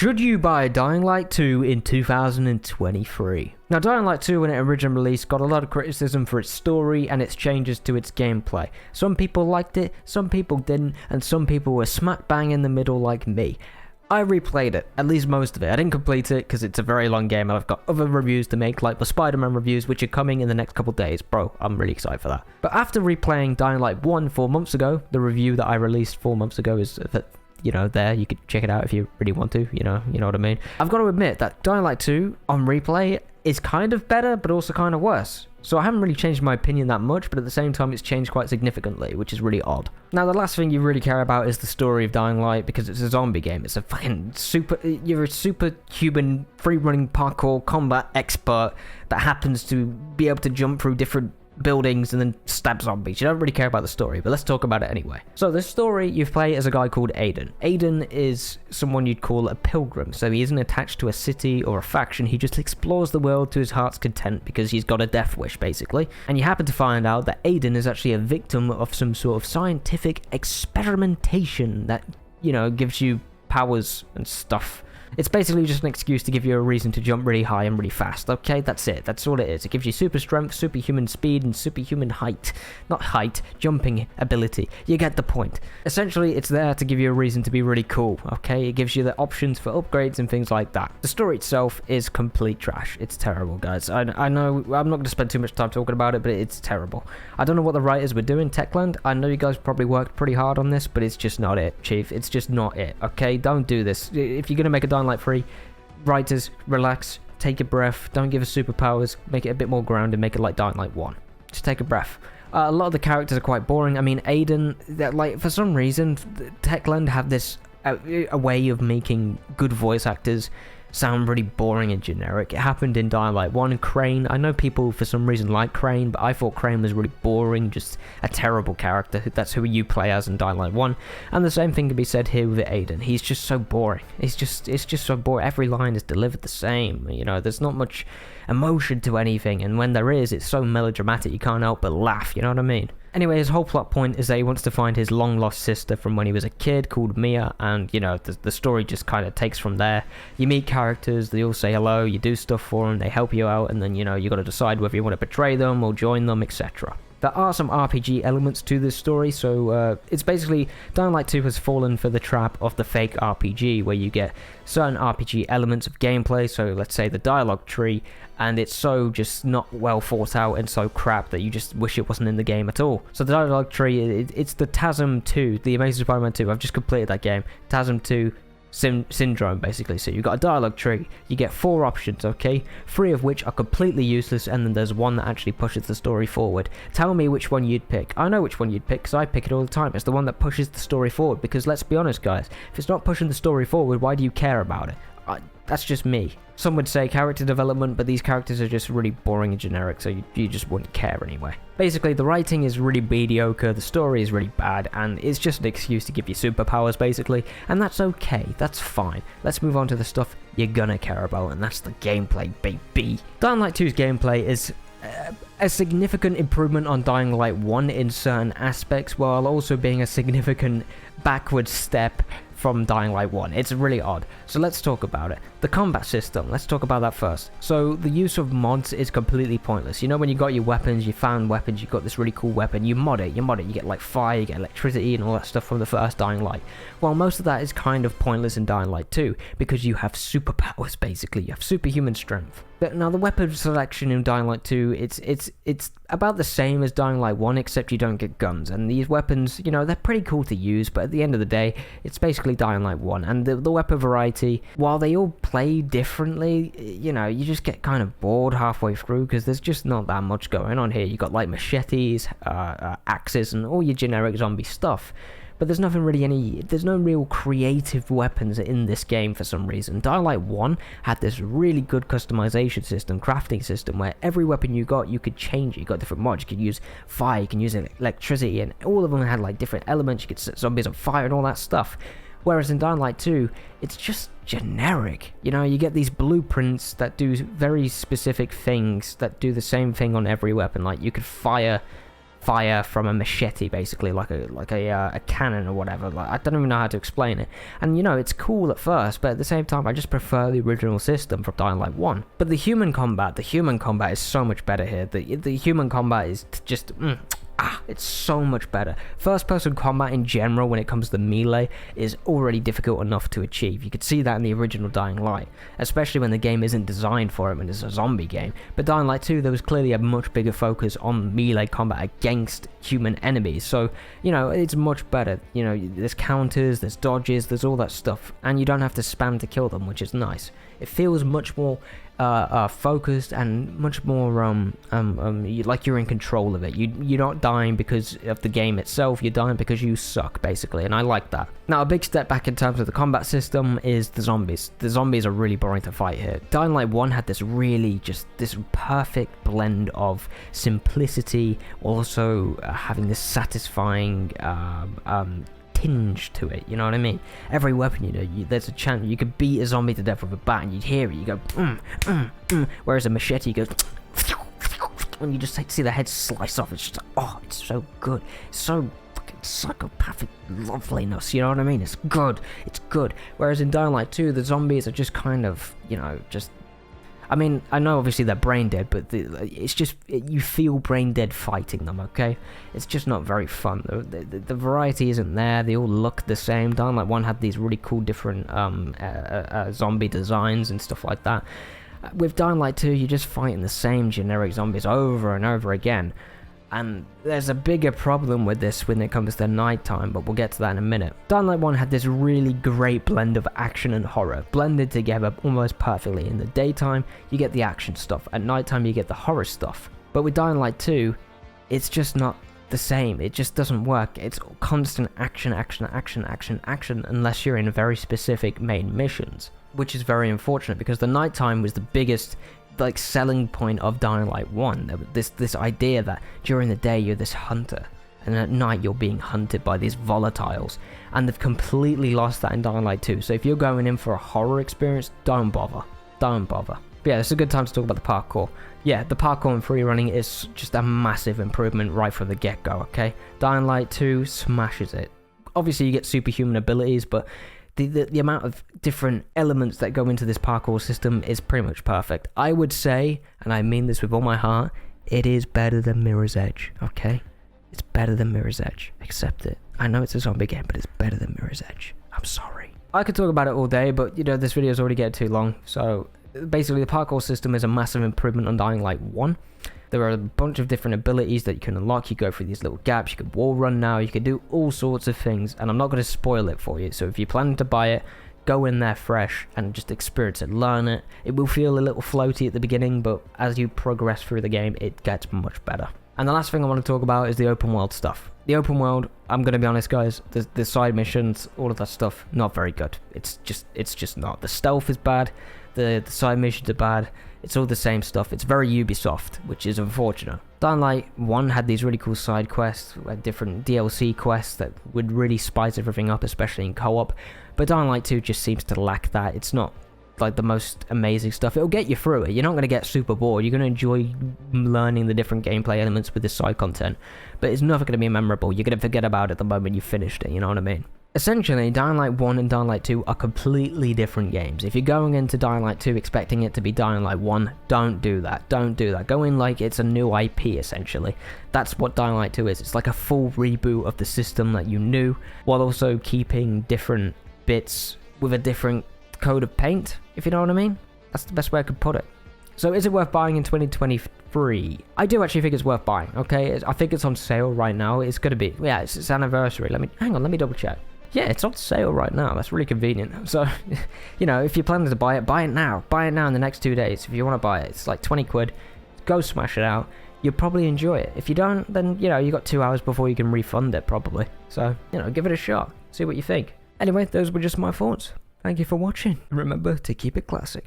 Should you buy Dying Light 2 in 2023? Now, Dying Light 2, when it originally released, got a lot of criticism for its story and its changes to its gameplay. Some people liked it, some people didn't, and some people were smack bang in the middle like me. I replayed it, at least most of it. I didn't complete it because it's a very long game and I've got other reviews to make, like the Spider-Man reviews, which are coming in the next couple days. Bro, I'm really excited for that. But after replaying Dying Light 1 4 months ago, the review that I released 4 months ago is that, there, you could check it out if you really want to, you know what I mean. I've got to admit that Dying Light 2 on replay is kind of better, but also kind of worse. So I haven't really changed my opinion that much, but at the same time it's changed quite significantly, which is really odd. Now, the last thing you really care about is the story of Dying Light, because it's a zombie game. It's a fucking you're a superhuman, free-running parkour combat expert that happens to be able to jump through different buildings and then stab zombies. You don't really care about the story, but let's talk about it anyway. So the story you play as a guy called Aiden. Aiden is someone you'd call a pilgrim, so he isn't attached to a city or a faction. He just explores the world to his heart's content because he's got a death wish, basically. And you happen to find out that Aiden is actually a victim of some sort of scientific experimentation that, gives you powers and stuff. It's basically just an excuse to give you a reason to jump really high and really fast, okay? That's it. That's all it is. It gives you super strength, superhuman speed, and superhuman height. Not height, jumping ability. You get the point. Essentially, it's there to give you a reason to be really cool, okay? It gives you the options for upgrades and things like that. The story itself is complete trash. It's terrible, guys. I know I'm not going to spend too much time talking about it, but it's terrible. I don't know what the writers were doing, Techland. I know you guys probably worked pretty hard on this, but it's just not it, Chief. It's just not it, okay? Don't do this. If you're going to make a Dying Light 3, writers, relax, take a breath, don't give us superpowers, make it a bit more grounded, make it like Dying Light 1. Just take a breath. A lot of the characters are quite boring. I mean, Aiden, for some reason, Techland have this a way of making good voice actors sound really boring and generic. It happened in Dying Light 1. Crane, I know people for some reason like Crane, but I thought Crane was really boring, just a terrible character. That's who you play as in Dying Light 1. And the same thing can be said here with Aiden. He's just so boring. It's just so boring. Every line is delivered the same. There's not much emotion to anything, and when there is, it's so melodramatic you can't help but laugh, you know what I mean? Anyway, his whole plot point is that he wants to find his long-lost sister from when he was a kid called Mia, and, the story just kind of takes from there. You meet characters, they all say hello, you do stuff for them, they help you out, and then, you got to decide whether you want to betray them or join them, etc. There are some RPG elements to this story, so it's basically Dying Light 2 has fallen for the trap of the fake RPG, where you get certain RPG elements of gameplay, so let's say the dialogue tree, and it's so just not well thought out and so crap that you just wish it wasn't in the game at all. So the dialogue tree, it's the TASM 2, the Amazing Spider-Man 2, I've just completed that game, TASM 2 syndrome, basically. So you've got a dialogue tree, you get 4 options, okay, 3 of which are completely useless, and then there's one that actually pushes the story forward. Tell me which one you'd pick. I know which one you'd pick because I pick it all the time. It's the one that pushes the story forward, because let's be honest, guys, if it's not pushing the story forward, why do you care about it? That's just me. Some would say character development, but these characters are just really boring and generic, so you just wouldn't care anyway. Basically, the writing is really mediocre, the story is really bad, and it's just an excuse to give you superpowers, basically, and that's okay, that's fine. Let's move on to the stuff you're gonna care about, and that's the gameplay, baby. Dying Light 2's gameplay is a significant improvement on Dying Light 1 in certain aspects, while also being a significant backward step from Dying Light 1. It's really odd. So let's talk about it. The combat system, let's talk about that first. So the use of mods is completely pointless. When you got your weapons, you found weapons, you got this really cool weapon, you mod it, you get like fire, you get electricity and all that stuff from the first Dying Light. Well, most of that is kind of pointless in Dying Light 2, because you have superpowers, basically. You have superhuman strength. But now the weapon selection in Dying Light 2, it's about the same as Dying Light 1, except you don't get guns. And these weapons, they're pretty cool to use, but at the end of the day, it's basically Dying Light 1. And the weapon variety, while they all play differently, you just get kind of bored halfway through, because there's just not that much going on here. You got like machetes, axes, and all your generic zombie stuff. But there's no real creative weapons in this game for some reason. Dying Light 1 had this really good customization system, crafting system, where every weapon you got, you could change it. You got different mods, you could use fire, you can use electricity, and all of them had like different elements. You could set zombies on fire and all that stuff. Whereas in Dying Light 2, it's just generic. You get these blueprints that do very specific things that do the same thing on every weapon. Like you could fire fire from a machete, basically, like a cannon or whatever. Like, I don't even know how to explain it. And you know, it's cool at first, but at the same time, I just prefer the original system from Dying Light 1. But the human combat is so much better here. The human combat is just it's so much better. First person combat in general, when it comes to melee, is already difficult enough to achieve. You could see that in the original Dying Light, especially when the game isn't designed for it, when it's a zombie game. But Dying Light 2, there was clearly a much bigger focus on melee combat against human enemies, so you know, it's much better. You know, there's counters, there's dodges, there's all that stuff, and you don't have to spam to kill them, which is nice. It feels much more focused and much more like you're in control of it. You're not dying because of the game itself, you're dying because you suck, basically, and I like that. Now, a big step back in terms of the combat system is the zombies. The zombies are really boring to fight here. Dying Light 1 had this really just this perfect blend of simplicity, also having this satisfying tinge to it, you know what I mean? Every weapon, you know, there's a chance you could beat a zombie to death with a bat and you'd hear it, you go whereas a machete goes and you just see the head slice off. It's just, oh, it's so good. It's so fucking psychopathic loveliness, you know what I mean? It's good. Whereas in Dying Light 2, the zombies are just kind of, you know, just, I mean, I know obviously they're brain dead, but it's just, you feel brain dead fighting them, okay? It's just not very fun. The variety isn't there. They all look the same. Dying Light 1 had these really cool different zombie designs and stuff like that. With Dying Light 2, you're just fighting the same generic zombies over and over again. And there's a bigger problem with this when it comes to nighttime, but we'll get to that in a minute. Dying Light 1 had this really great blend of action and horror, blended together almost perfectly. In the daytime, you get the action stuff. At nighttime, you get the horror stuff. But with Dying Light 2, it's just not the same. It just doesn't work. It's constant action, unless you're in very specific main missions, which is very unfortunate because the nighttime was the biggest like selling point of Dying Light 1. This idea that during the day you're this hunter and at night you're being hunted by these volatiles, and they've completely lost that in Dying Light 2. So if you're going in for a horror experience, don't bother. But yeah, it's a good time to talk about the parkour. Yeah, the parkour and free running is just a massive improvement right from the get-go, okay? Dying Light 2 smashes it. Obviously you get superhuman abilities, but the amount of different elements that go into this parkour system is pretty much perfect. I would say, and I mean this with all my heart, it is better than Mirror's Edge, okay? It's better than Mirror's Edge. Accept it. I know it's a zombie game, but it's better than Mirror's Edge. I'm sorry. I could talk about it all day, but you know, this video is already getting too long. So basically, the parkour system is a massive improvement on Dying Light 1. There are a bunch of different abilities that you can unlock. You go through these little gaps. You can wall run now. You can do all sorts of things. And I'm not going to spoil it for you. So if you're planning to buy it, go in there fresh and just experience it. Learn it. It will feel a little floaty at the beginning, but as you progress through the game, it gets much better. And the last thing I want to talk about is the open world stuff. The open world, I'm going to be honest, guys, the side missions, all of that stuff, not very good. It's just not. The stealth is bad. The side missions are bad. It's all the same stuff. It's very Ubisoft, which is unfortunate. Dying Light 1 had these really cool side quests, different DLC quests that would really spice everything up, especially in co-op. But Dying Light 2 just seems to lack that. It's not like the most amazing stuff. It'll get you through it. You're not going to get super bored. You're going to enjoy learning the different gameplay elements with the side content. But it's never going to be memorable. You're going to forget about it the moment you finished it, you know what I mean? Essentially, Dying Light 1 and Dying Light 2 are completely different games. If you're going into Dying Light 2 expecting it to be Dying Light 1, don't do that. Don't do that. Go in like it's a new IP, essentially. That's what Dying Light 2 is. It's like a full reboot of the system that you knew, while also keeping different bits with a different coat of paint, if you know what I mean. That's the best way I could put it. So is it worth buying in 2023? I do actually think it's worth buying, okay? I think it's on sale right now. It's going to be, yeah, it's its anniversary. Hang on, let me double check. Yeah, it's on sale right now. That's really convenient. So, you know, if you're planning to buy it now. Buy it now in the next 2 days. If you want to buy it, it's like 20 quid. Go smash it out. You'll probably enjoy it. If you don't, then, you know, you got 2 hours before you can refund it, probably. So, you know, give it a shot. See what you think. Anyway, those were just my thoughts. Thank you for watching. Remember to keep it classic.